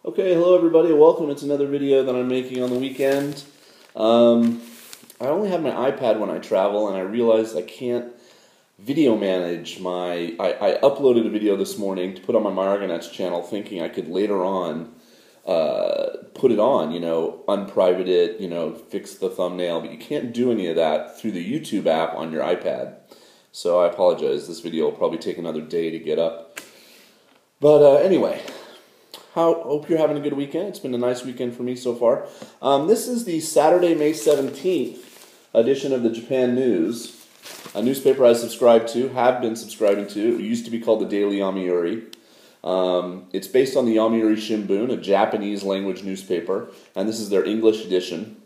Okay, hello everybody, welcome. It's another video that I'm making on the weekend. I only have my iPad when I travel, and I realized I can't video manage my... I uploaded a video this morning to put on my Margonets channel thinking I could later on put it on, unprivate it, fix the thumbnail, but you can't do any of that through the YouTube app on your iPad. So I apologize, this video will probably take another day to get up. But anyway... hope you're having a good weekend. It's been a nice weekend for me so far. This is the Saturday, May 17th edition of the Japan News, a newspaper I have been subscribing to. It used to be called the Daily Yomiuri. It's based on the Yomiuri Shimbun, a Japanese language newspaper, and this is their English edition.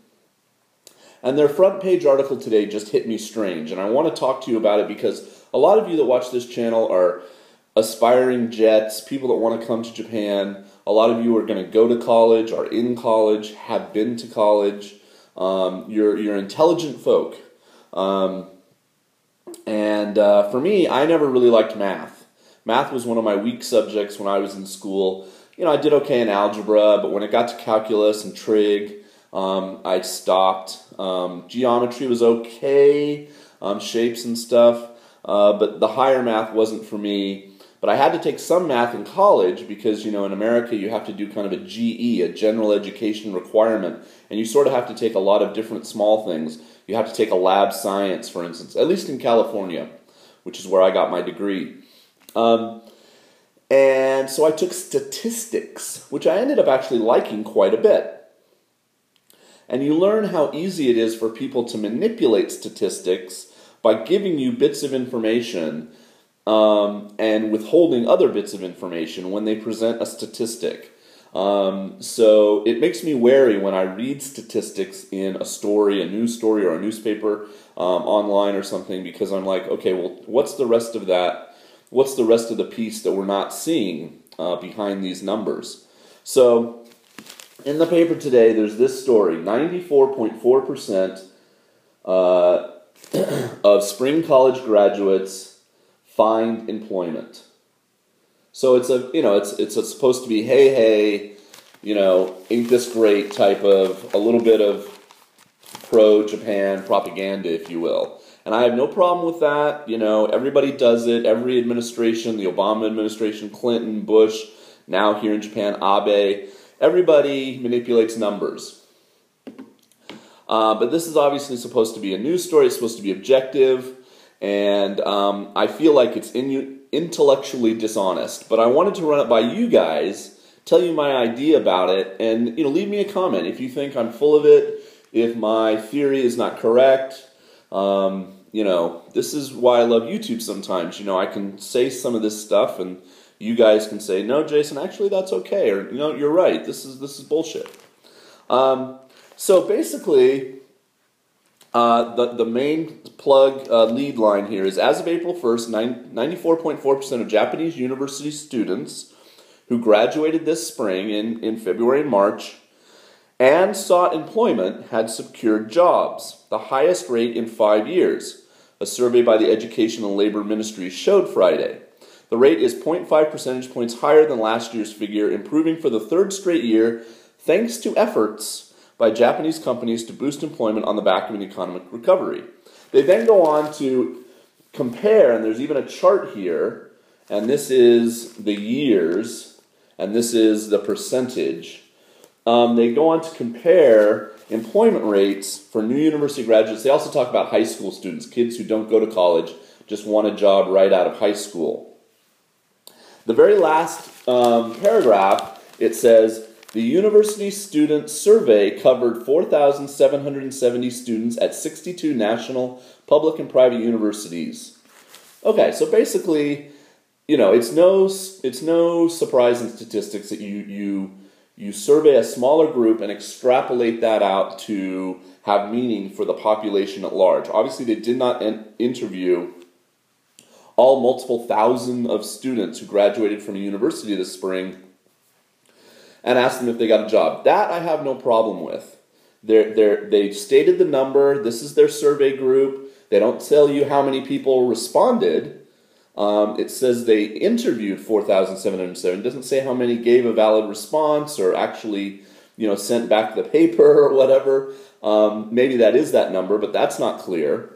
And their front page article today just hit me strange, and I want to talk to you about it because a lot of you that watch this channel are aspiring Jets, people that want to come to Japan. A lot of you are going to go to college, are in college, have been to college. You're intelligent folk. For me, I never really liked math. Math was one of my weak subjects when I was in school. I did okay in algebra, but when it got to calculus and trig, I stopped. Geometry was okay, shapes and stuff, but the higher math wasn't for me. But I had to take some math in college because, in America you have to do kind of a GE, a general education requirement, and you sort of have to take a lot of different small things. You have to take a lab science, for instance, at least in California, which is where I got my degree. And so I took statistics, which I ended up actually liking quite a bit. And you learn how easy it is for people to manipulate statistics by giving you bits of information and withholding other bits of information when they present a statistic. So it makes me wary when I read statistics in a story, a news story, or a newspaper online or something, because I'm like, okay, well, what's the rest of that? What's the rest of the piece that we're not seeing behind these numbers? So in the paper today, there's this story: 94.4% of spring college graduates find employment. So it's it's supposed to be hey, ain't this great type of, a little bit of pro-Japan propaganda, if you will. And I have no problem with that. Everybody does it. Every administration, the Obama administration, Clinton, Bush, now here in Japan, Abe, everybody manipulates numbers. But this is obviously supposed to be a news story. It's supposed to be objective. And I feel like it's intellectually dishonest. But I wanted to run it by you guys, tell you my idea about it, and leave me a comment if you think I'm full of it, if my theory is not correct. This is why I love YouTube sometimes. I can say some of this stuff, and you guys can say, no, Jason, actually that's okay, or you're right. This is bullshit. So basically, the main plug lead line here is, as of April 1st, 94.4% of Japanese university students who graduated this spring in February and March and sought employment had secured jobs, the highest rate in 5 years, a survey by the Education and Labor Ministry showed Friday. The rate is 0.5 percentage points higher than last year's figure, improving for the third straight year thanks to efforts by Japanese companies to boost employment on the back of an economic recovery. They then go on to compare, and there's even a chart here, and this is the years, and this is the percentage. They go on to compare employment rates for new university graduates. They also talk about high school students, kids who don't go to college, just want a job right out of high school. The very last paragraph, it says, the university student survey covered 4,770 students at 62 national public and private universities. Okay, so basically, it's no surprise in statistics that you survey a smaller group and extrapolate that out to have meaning for the population at large. Obviously, they did not interview all multiple thousand of students who graduated from a university this spring and asked them if they got a job. That I have no problem with. They stated the number. This is their survey group. They don't tell you how many people responded. It says they interviewed 4,707. It doesn't say how many gave a valid response or actually, sent back the paper or whatever. Maybe that is that number, but that's not clear.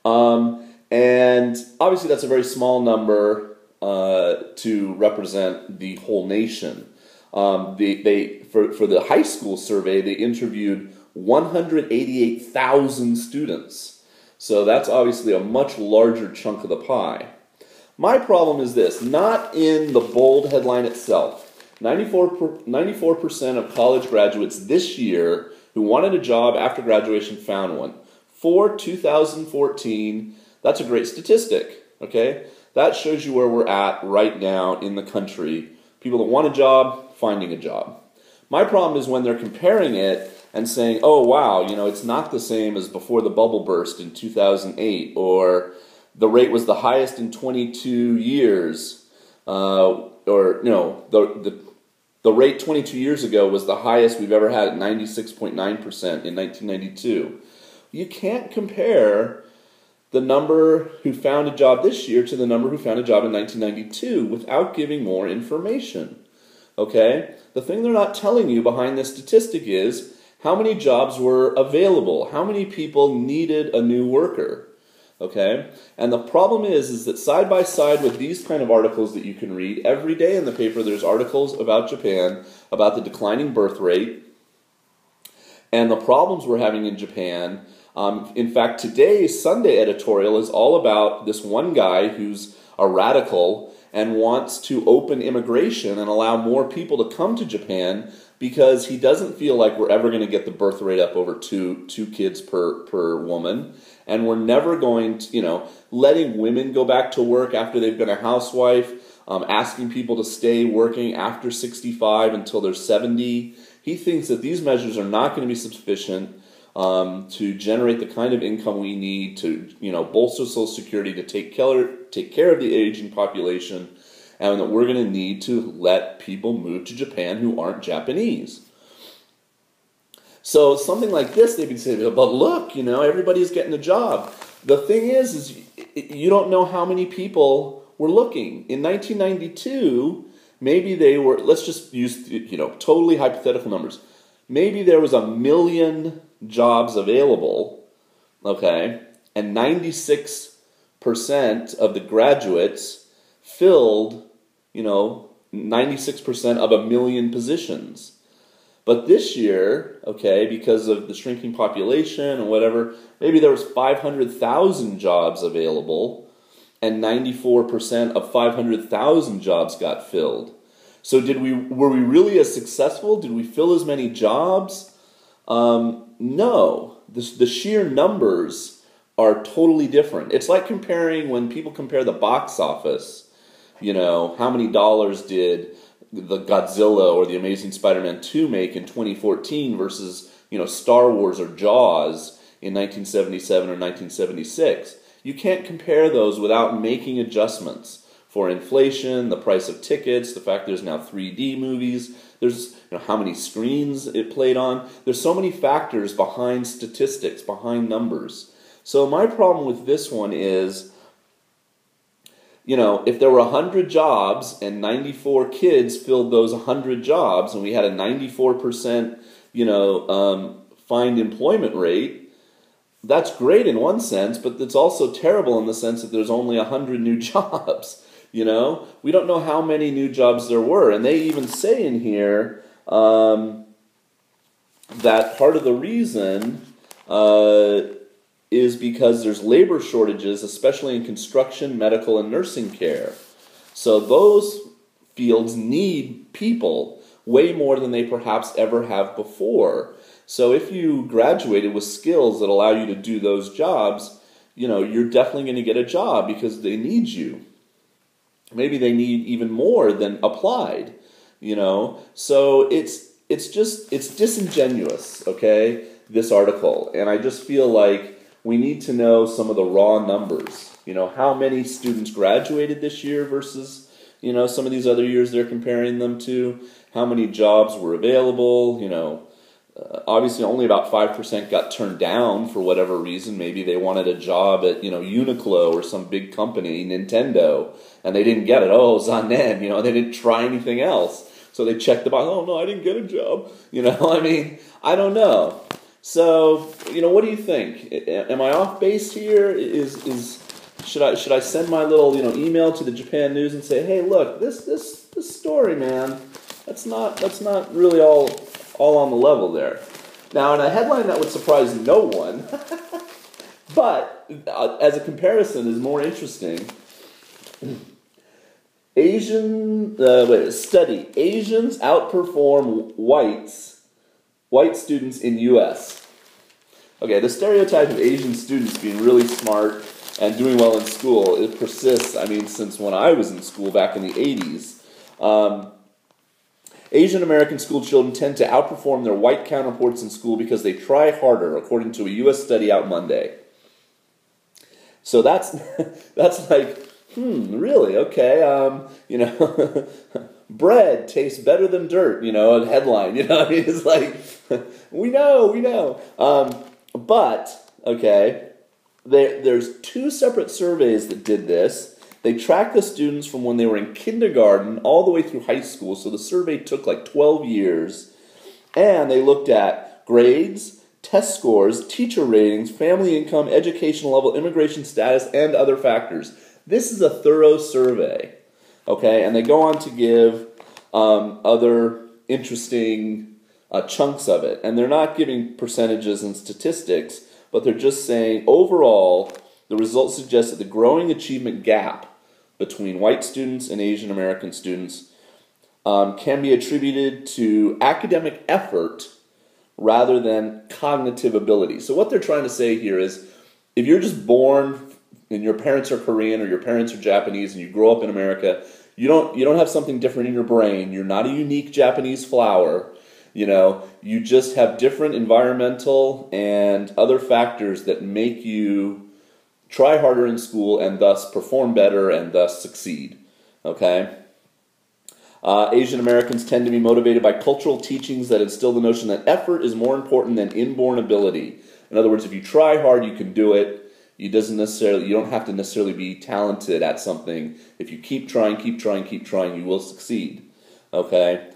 And obviously that's a very small number to represent the whole nation. For the high school survey, they interviewed 188,000 students. So that's obviously a much larger chunk of the pie. My problem is this, not in the bold headline itself. 94% of college graduates this year who wanted a job after graduation found one. For 2014, that's a great statistic, okay? That shows you where we're at right now in the country. People that want a job, finding a job. My problem is when they're comparing it and saying, oh, wow, it's not the same as before the bubble burst in 2008, or the rate was the highest in 22 years, the rate 22 years ago was the highest we've ever had at 96.9% in 1992. You can't compare the number who found a job this year to the number who found a job in 1992 without giving more information. Okay? The thing they're not telling you behind this statistic is how many jobs were available, how many people needed a new worker. Okay? And the problem is that side by side with these kind of articles that you can read, every day in the paper there's articles about Japan, about the declining birth rate, and the problems we're having in Japan. In fact, today's Sunday editorial is all about this one guy who's a radical and wants to open immigration and allow more people to come to Japan because he doesn't feel like we're ever going to get the birth rate up over two kids per woman. And we're never going to, letting women go back to work after they've been a housewife, asking people to stay working after 65 until they're 70. He thinks that these measures are not going to be sufficient to generate the kind of income we need to, bolster Social Security, to take care of the aging population, and that we're going to need to let people move to Japan who aren't Japanese. So something like this, they'd be saying, but look, everybody's getting a job. The thing is you don't know how many people were looking. In 1992, maybe they were, let's just use, totally hypothetical numbers. Maybe there was 1 million jobs available, okay, and 96% of the graduates filled, 96% of 1 million positions. But this year, okay, because of the shrinking population and whatever, maybe there was 500,000 jobs available, and 94% of 500,000 jobs got filled. So were we really as successful? Did we fill as many jobs? No. The sheer numbers are totally different. It's like comparing, when people compare the box office, how many dollars did the Godzilla or the Amazing Spider-Man 2 make in 2014 versus, Star Wars or Jaws in 1977 or 1976. You can't compare those without making adjustments for inflation, the price of tickets, the fact there's now 3D movies, there's how many screens it played on. There's so many factors behind statistics, behind numbers. So my problem with this one is, if there were 100 jobs and 94 kids filled those 100 jobs and we had a 94%, find employment rate, that's great in one sense, but it's also terrible in the sense that there's only 100 new jobs. We don't know how many new jobs there were. And they even say in here that part of the reason is because there's labor shortages, especially in construction, medical, and nursing care. So those fields need people way more than they perhaps ever have before. So if you graduated with skills that allow you to do those jobs, you're definitely going to get a job because they need you. Maybe they need even more than applied, So it's disingenuous, okay, this article. And I just feel like we need to know some of the raw numbers. How many students graduated this year versus, some of these other years they're comparing them to. How many jobs were available, obviously only about 5% got turned down for whatever reason. Maybe they wanted a job at, Uniqlo or some big company, Nintendo, and they didn't get it. Oh, zanen, they didn't try anything else. So they checked the box. Oh, no, I didn't get a job. I don't know. So, what do you think? Am I off base here? Should I send my little, email to the Japan News and say, hey, look, this story, man, that's not really all on the level there. Now, in a headline that would surprise no one, but as a comparison is more interesting. Study. Asians outperform white students in U.S. Okay, the stereotype of Asian students being really smart and doing well in school, it persists, since when I was in school back in the 80s. Asian American school children tend to outperform their white counterparts in school because they try harder, according to a U.S. study out Monday. So that's like, really? Okay, bread tastes better than dirt, a headline, it's like, we know. But, okay, there's 2 separate surveys that did this. They tracked the students from when they were in kindergarten all the way through high school, so the survey took like 12 years, and they looked at grades, test scores, teacher ratings, family income, educational level, immigration status, and other factors. This is a thorough survey, okay, and they go on to give other interesting chunks of it, and they're not giving percentages and statistics, but they're just saying overall the results suggest that the growing achievement gap between white students and Asian American students can be attributed to academic effort rather than cognitive ability. So what they're trying to say here is, if you're just born and your parents are Korean or your parents are Japanese and you grow up in America, you don't have something different in your brain. You're not a unique Japanese flower. You just have different environmental and other factors that make you try harder in school and thus perform better and thus succeed. Okay? Asian Americans tend to be motivated by cultural teachings that instill the notion that effort is more important than inborn ability. In other words, if you try hard, you can do it. You don't have to necessarily be talented at something. If you keep trying, you will succeed. Okay?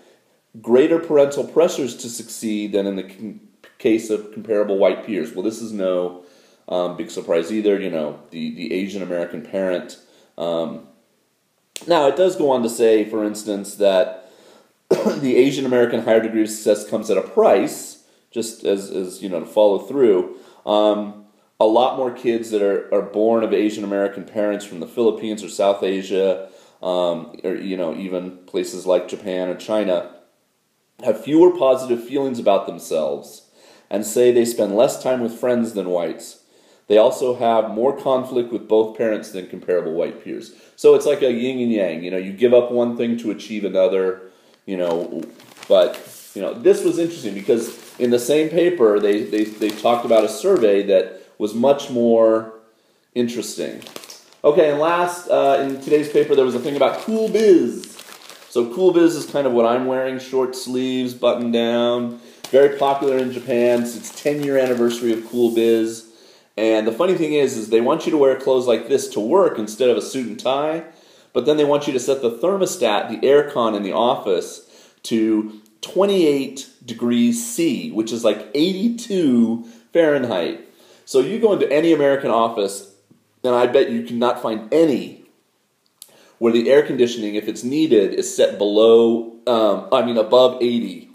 Greater parental pressures to succeed than in the case of comparable white peers. Well, this is no big surprise either. The Asian American parent. Now, it does go on to say, for instance, that the Asian American higher degree of success comes at a price, just as to follow through. A lot more kids that are born of Asian American parents from the Philippines or South Asia, or even places like Japan or China, have fewer positive feelings about themselves and say they spend less time with friends than whites. They also have more conflict with both parents than comparable white peers. So it's like a yin and yang. You give up one thing to achieve another. But this was interesting because in the same paper they talked about a survey that was much more interesting. Okay, and last in today's paper there was a thing about Cool Biz. So Cool Biz is kind of what I'm wearing: short sleeves, button down. Very popular in Japan. It's its 10-year anniversary of Cool Biz. And the funny thing is they want you to wear clothes like this to work instead of a suit and tie, but then they want you to set the thermostat, the aircon in the office, to 28 degrees C, which is like 82 Fahrenheit. So you go into any American office, and I bet you cannot find any where the air conditioning, if it's needed, is set above 80.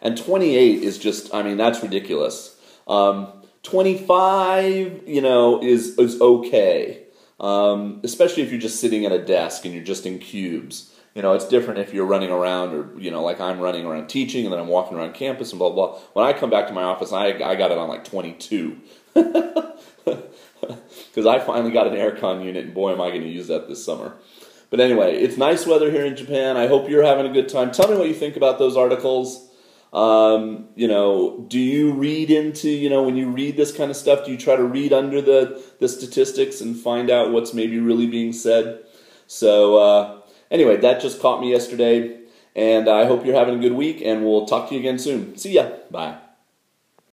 And 28 is just, that's ridiculous. 25, is okay. Especially if you're just sitting at a desk and you're just in cubes. It's different if you're running around or, like I'm running around teaching and then I'm walking around campus and blah, blah, blah. When I come back to my office, I got it on like 22. Because I finally got an aircon unit, and boy, am I going to use that this summer. But anyway, it's nice weather here in Japan. I hope you're having a good time. Tell me what you think about those articles. Do you read into, when you read this kind of stuff, do you try to read under the statistics and find out what's maybe really being said? So, anyway, that just caught me yesterday. And I hope you're having a good week, and we'll talk to you again soon. See ya. Bye.